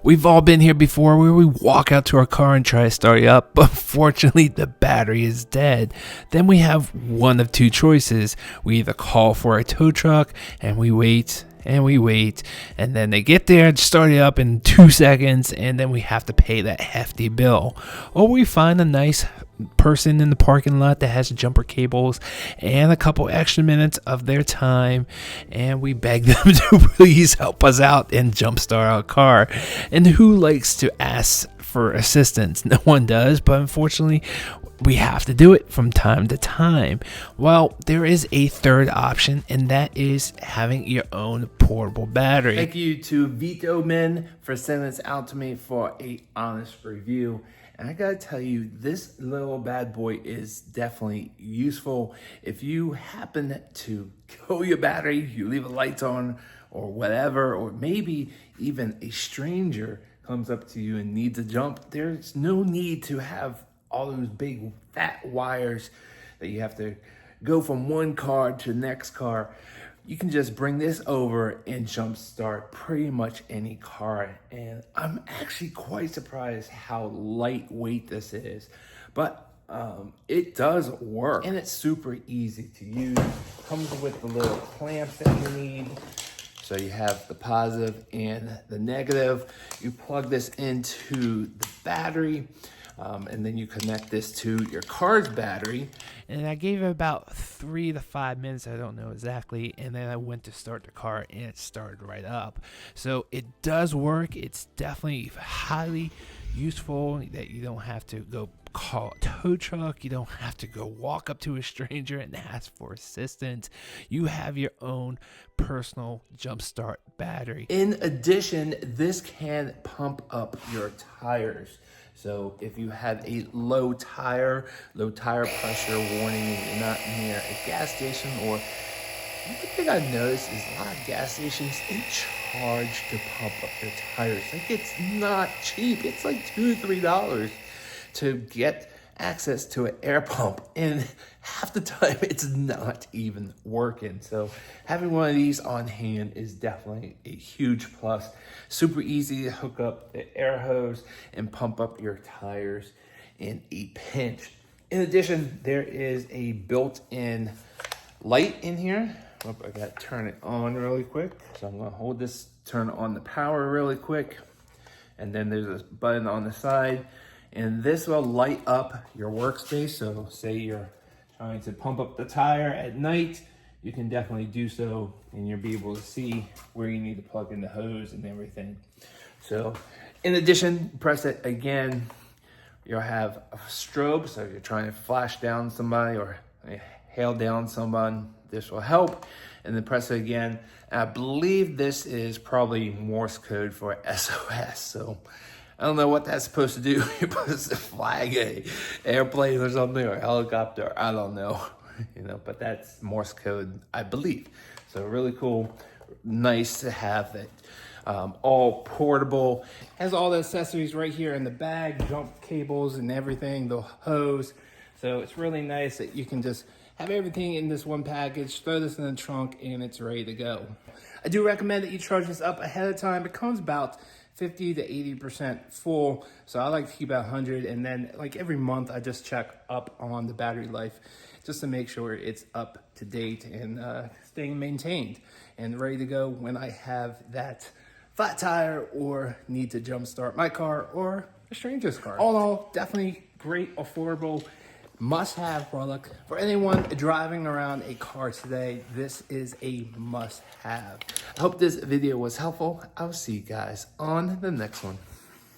We've all been here before where we walk out to our car and try to start it up, but fortunately the battery is dead. Then we have one of two choices. We either call for a tow truck and we wait, and then they get there and start it up in 2 seconds, and then we have to pay that hefty bill. Or we find a nice person in the parking lot that has jumper cables and a couple extra minutes of their time, and we beg them to please help us out and jumpstart our car. And who likes to ask for assistance? No one does, but unfortunately we have to do it from time to time. Well, there is a third option, and that is having your own portable battery. Thank you to VTOMAN for sending this out to me for a honest review. And I gotta tell you, this little bad boy is definitely useful. If you happen to kill your battery, you leave the lights on or whatever, or maybe even a stranger comes up to you and needs a jump, there's no need to have all those big fat wires that you have to go from one car to the next car. You can just bring this over and jumpstart pretty much any car. And I'm actually quite surprised how lightweight this is, but it does work and it's super easy to use. Comes with the little clamps that you need. So you have the positive and the negative. You plug this into the battery. And then you connect this to your car's battery. And I gave it about 3 to 5 minutes, I don't know exactly, and then I went to start the car and it started right up. So it does work. It's definitely highly useful that you don't have to go call a tow truck. You don't have to go walk up to a stranger and ask for assistance. You have your own personal jumpstart battery. In addition, this can pump up your tires. So if you have a low tire pressure warning, and you're not near a gas station, or one thing I've noticed is a lot of gas stations, they charge to pump up their tires. Like, it's not cheap. It's like $2 or $3 to get access to an air pump, and half the time it's not even working. So having one of these on hand is definitely a huge plus. Super easy to hook up the air hose and pump up your tires in a pinch. In addition, there is a built-in light in here. Oh, I gotta turn it on really quick. So I'm gonna hold this, turn on the power really quick. And then there's a button on the side, and this will light up your workspace. So say you're trying to pump up the tire at night, you can definitely do so, and you'll be able to see where you need to plug in the hose and everything. So in addition, press it again, you'll have a strobe. So if you're trying to flash down somebody or hail down someone, this will help. And then press it again. And I believe this is probably Morse code for SOS. So I don't know what that's supposed to do. You're supposed to flag a airplane or something, or a helicopter. I don't know, but that's Morse code, I believe. So really cool, nice to have it. All portable. Has all the accessories right here in the bag, jump cables and everything, the hose. So it's really nice that you can just have everything in this one package, throw this in the trunk, and it's ready to go. I do recommend that you charge this up ahead of time. It comes about 50 to 80% full. So I like to keep it 100. And then like every month, I just check up on the battery life just to make sure it's up to date and staying maintained and ready to go when I have that flat tire or need to jumpstart my car or a stranger's car. All in all, definitely great, affordable, must-have product. For anyone driving around a car today, this is a must-have. I hope this video was helpful. I'll see you guys on the next one.